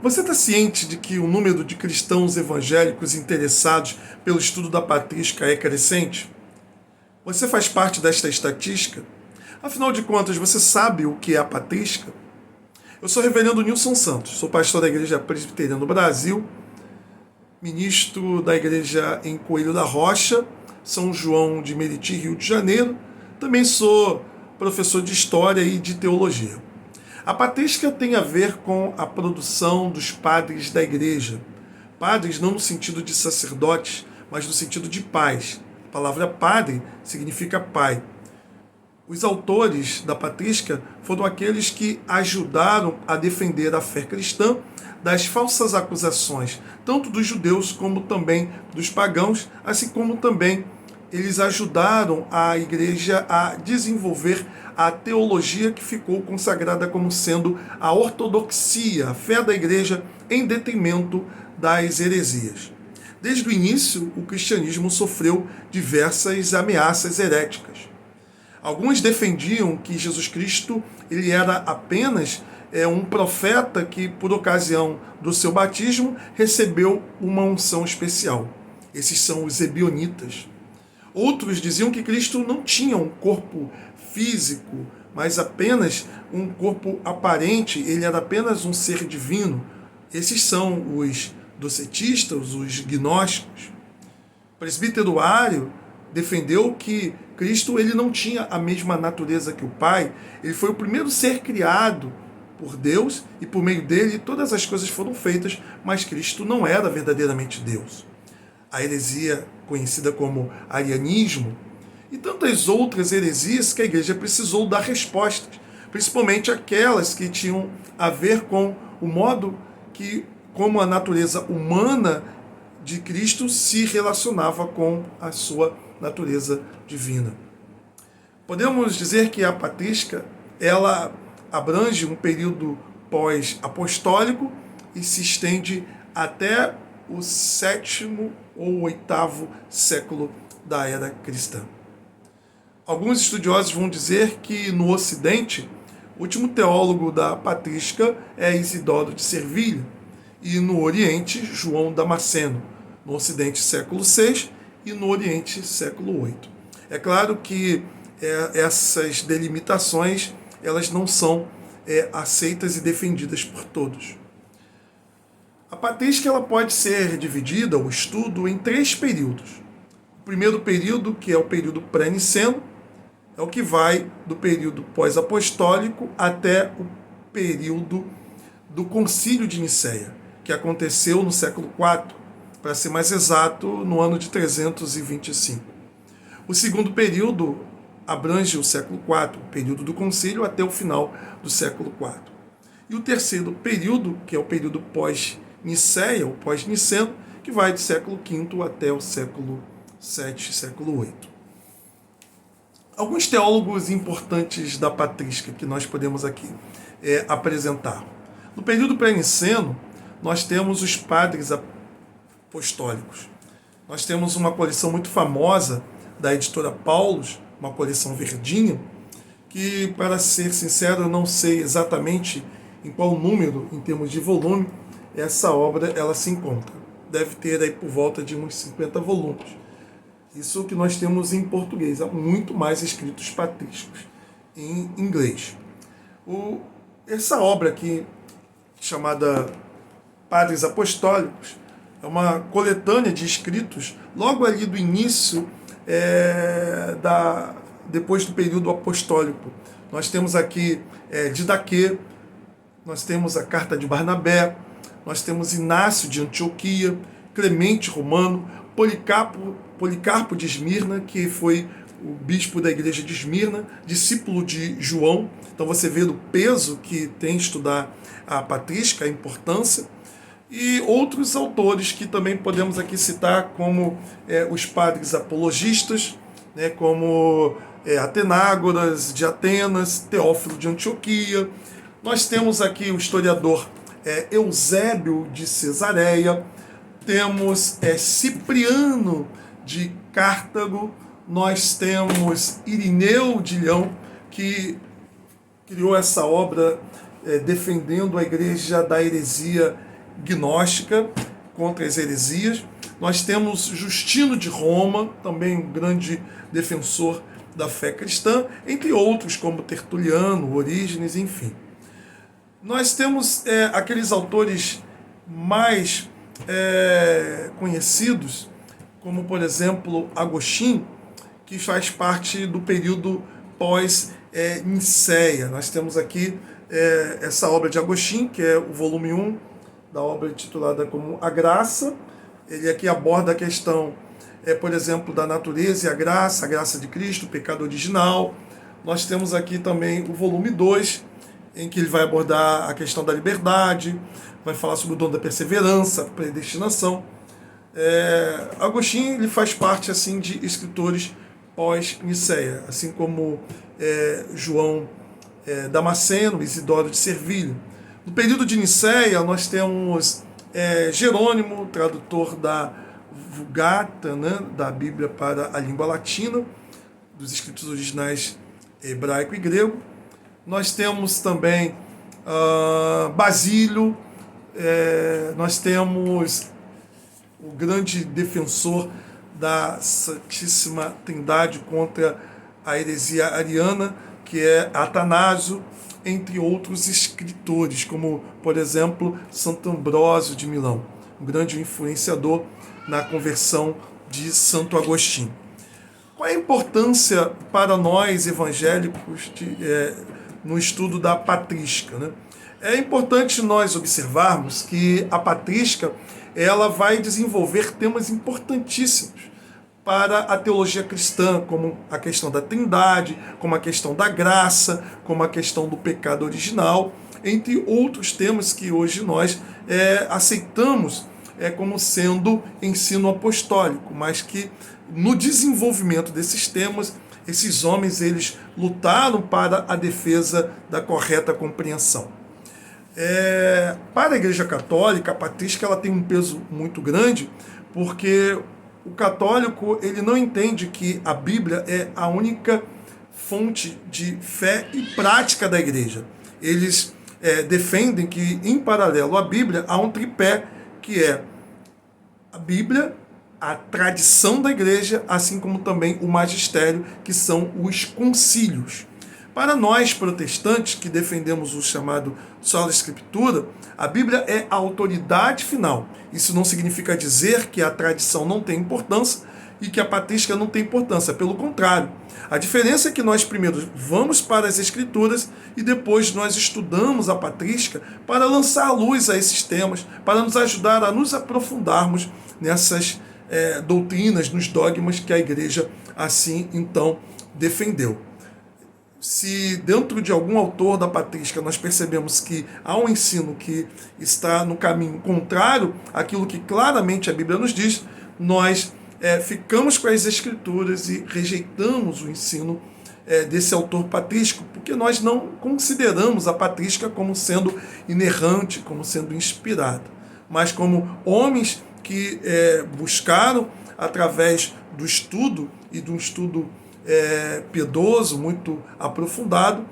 Você está ciente de que o número de cristãos evangélicos interessados pelo estudo da patrística é crescente? Você faz parte desta estatística? Afinal de contas, você sabe o que é a patrística? Eu sou o reverendo Nilson Santos, sou pastor da Igreja Presbiteriana do Brasil, ministro da igreja em Coelho da Rocha, São João de Meriti, Rio de Janeiro. Também sou professor de História e de Teologia. A patrística tem a ver com a produção dos padres da igreja. Padres não no sentido de sacerdotes, mas no sentido de pais. A palavra padre significa pai. Os autores da patrística foram aqueles que ajudaram a defender a fé cristã das falsas acusações, tanto dos judeus como também dos pagãos, assim como também eles ajudaram a igreja a desenvolver a teologia que ficou consagrada como sendo a ortodoxia, a fé da igreja em detrimento das heresias. Desde o início, o cristianismo sofreu diversas ameaças heréticas. Alguns defendiam que Jesus Cristo ele era apenas um profeta que, por ocasião do seu batismo, recebeu uma unção especial. Esses são os ebionitas. Outros diziam que Cristo não tinha um corpo físico, mas apenas um corpo aparente, ele era apenas um ser divino. Esses são os docetistas, os gnósticos. O presbítero Ário defendeu que Cristo ele não tinha a mesma natureza que o Pai, ele foi o primeiro ser criado por Deus e por meio dele todas as coisas foram feitas, mas Cristo não era verdadeiramente Deus. A heresia conhecida como arianismo e tantas outras heresias que a igreja precisou dar respostas, principalmente aquelas que tinham a ver com o modo que, como a natureza humana de Cristo se relacionava com a sua natureza divina. Podemos dizer que a patrística, ela abrange um período pós-apostólico e se estende até o 7º ou 8º século da era cristã. Alguns estudiosos vão dizer que no Ocidente, o último teólogo da patrística é Isidoro de Servilha e no Oriente, João Damasceno. No Ocidente, século VI e no Oriente, século VIII. É claro que essas delimitações elas não são aceitas e defendidas por todos. A patrística ela pode ser dividida, o estudo, em 3 períodos. O primeiro período, que é o período pré-niceno, é o que vai do período pós-apostólico até o período do Concílio de Nicéia, que aconteceu no século IV, para ser mais exato, no ano de 325. O segundo período abrange o século IV, o período do concílio, até o final do século IV. E o terceiro período, que é o período pós-Nicéia, ou pós-niceno, que vai do século V até o século VII, século VIII. Alguns teólogos importantes da patrística que nós podemos aqui apresentar. No período pré-niceno, nós temos os padres apostólicos. Nós temos uma coleção muito famosa da editora Paulus, uma coleção verdinha, que, para ser sincero, eu não sei exatamente em qual número, em termos de volume, essa obra ela se encontra. Deve ter aí por volta de uns 50 volumes. Isso que nós temos em português, há muito mais escritos patrísticos em inglês. Essa obra aqui, chamada Padres Apostólicos, é uma coletânea de escritos logo ali do início depois do período apostólico. Nós temos aqui Didaquê, nós temos a Carta de Barnabé, nós temos Inácio de Antioquia, Clemente Romano, Policarpo de Esmirna, que foi o bispo da igreja de Esmirna, discípulo de João. Então você vê o peso que tem estudar a patrística, a importância. E outros autores que também podemos aqui citar, como os padres apologistas, como Atenágoras de Atenas, Teófilo de Antioquia. Nós temos aqui o historiador Eusébio de Cesareia, temos Cipriano de Cartago, nós temos Irineu de Lhão, que criou essa obra defendendo a igreja da heresia gnóstica, contra as heresias. Nós temos Justino de Roma, também um grande defensor da fé cristã, entre outros como Tertuliano, Orígenes, enfim. Nós temos aqueles autores mais conhecidos, como por exemplo Agostinho, que faz parte do período pós-Nicéia. Nós temos aqui essa obra de Agostinho, que é o volume 1 da obra intitulada como A Graça. Ele aqui aborda a questão, por exemplo, da natureza e a graça de Cristo, o pecado original. Nós temos aqui também o volume 2, em que ele vai abordar a questão da liberdade, vai falar sobre o dom da perseverança, predestinação. Agostinho ele faz parte assim de escritores pós-Nicéia, assim como João Damasceno, Isidoro de Servilho. No período de Nicéia, nós temos Jerônimo, tradutor da Vulgata, né, da Bíblia para a língua latina, dos escritos originais hebraico e grego. Nós temos também Basílio, nós temos o grande defensor da Santíssima Trindade contra a heresia ariana, que é Atanásio, entre outros escritores, como, por exemplo, Santo Ambrósio de Milão, um grande influenciador na conversão de Santo Agostinho. Qual é a importância para nós evangélicos no estudo da patrística, né? É importante nós observarmos que a patrística ela vai desenvolver temas importantíssimos para a teologia cristã, como a questão da Trindade, como a questão da graça, como a questão do pecado original, entre outros temas que hoje nós aceitamos como sendo ensino apostólico, mas que no desenvolvimento desses temas, esses homens eles lutaram para a defesa da correta compreensão. Para a Igreja Católica, a patrística ela tem um peso muito grande, porque o católico ele não entende que a Bíblia é a única fonte de fé e prática da Igreja. Eles defendem que, em paralelo à Bíblia, há um tripé que é a Bíblia, a tradição da Igreja, assim como também o magistério, que são os concílios. Para nós protestantes, que defendemos o chamado sola escritura, a Bíblia é a autoridade final. Isso não significa dizer que a tradição não tem importância e que a patrística não tem importância. Pelo contrário, a diferença é que nós primeiro vamos para as Escrituras e depois nós estudamos a patrística para lançar a luz a esses temas, para nos ajudar a nos aprofundarmos nessas doutrinas, nos dogmas que a Igreja assim então defendeu. Se dentro de algum autor da patrística nós percebemos que há um ensino que está no caminho contrário àquilo que claramente a Bíblia nos diz, nós ficamos com as Escrituras e rejeitamos o ensino desse autor patrístico, porque nós não consideramos a patrística como sendo inerrante, como sendo inspirada, mas como homens que buscaram, através do estudo e de um estudo piedoso, muito aprofundado,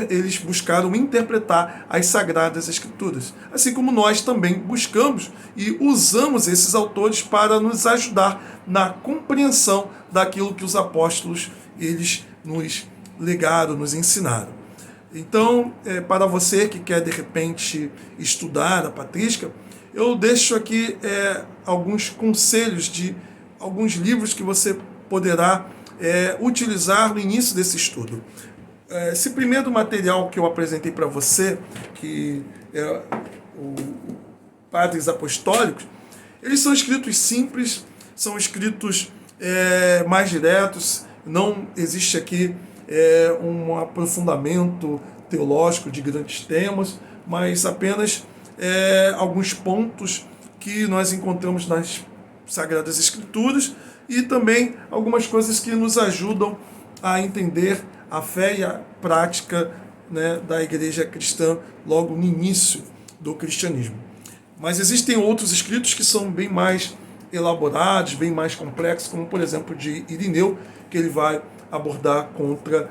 eles buscaram interpretar as Sagradas Escrituras. Assim como nós também buscamos e usamos esses autores para nos ajudar na compreensão daquilo que os apóstolos eles nos legaram, nos ensinaram. Então, para você que quer de repente estudar a patrística, eu deixo aqui alguns conselhos de alguns livros que você poderá utilizar no início desse estudo. Esse primeiro material que eu apresentei para você, que é o Padres Apostólicos, eles são escritos simples, são escritos mais diretos, não existe aqui um aprofundamento teológico de grandes temas, mas apenas alguns pontos que nós encontramos nas Sagradas Escrituras e também algumas coisas que nos ajudam a entender a fé e a prática, né, da igreja cristã logo no início do cristianismo. Mas existem outros escritos que são bem mais elaborados, bem mais complexos, como por exemplo de Irineu, que ele vai abordar contra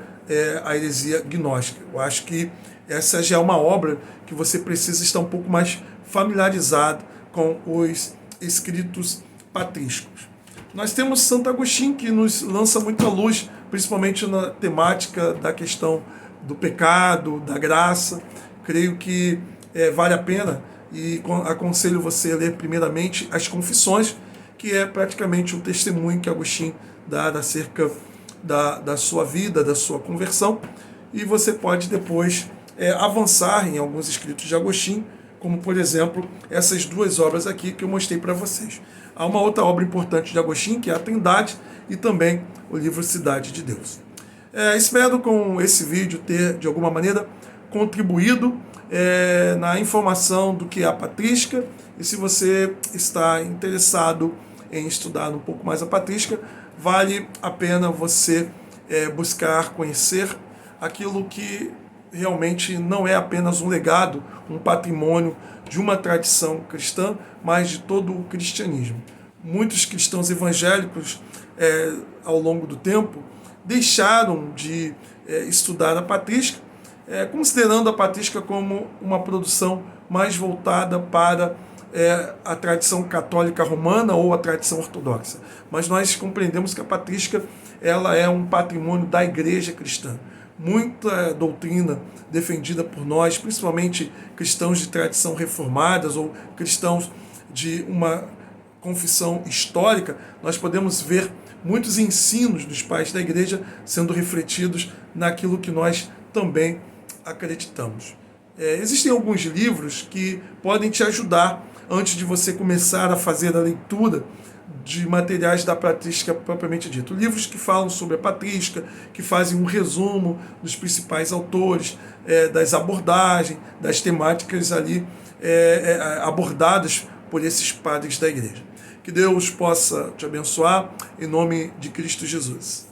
a heresia gnóstica. Eu acho que essa já é uma obra que você precisa estar um pouco mais familiarizado com os escritos patrísticos. Nós temos Santo Agostinho, que nos lança muita luz, principalmente na temática da questão do pecado, da graça. Creio que vale a pena e aconselho você a ler primeiramente as Confissões, que é praticamente um testemunho que Agostinho dá acerca da sua vida, da sua conversão, e você pode depois avançar em alguns escritos de Agostinho, como por exemplo essas duas obras aqui que eu mostrei para vocês. Há uma outra obra importante de Agostinho, que é a Trindade, e também o livro Cidade de Deus. Espero com esse vídeo ter, de alguma maneira, contribuído na informação do que é a patrística, e se você está interessado em estudar um pouco mais a patrística, vale a pena você buscar conhecer aquilo que realmente não é apenas um legado, um patrimônio de uma tradição cristã, mas de todo o cristianismo. Muitos cristãos evangélicos, ao longo do tempo, deixaram de estudar a patrística, considerando a patrística como uma produção mais voltada para a tradição católica romana ou a tradição ortodoxa. Mas nós compreendemos que a patrística ela é um patrimônio da igreja cristã. Muita doutrina defendida por nós, principalmente cristãos de tradição reformadas ou cristãos de uma confissão histórica, nós podemos ver muitos ensinos dos pais da igreja sendo refletidos naquilo que nós também acreditamos. Existem alguns livros que podem te ajudar antes de você começar a fazer a leitura de materiais da patrística propriamente dito. Livros que falam sobre a patrística, que fazem um resumo dos principais autores, das abordagens, das temáticas ali abordadas por esses padres da igreja. Que Deus possa te abençoar, em nome de Cristo Jesus.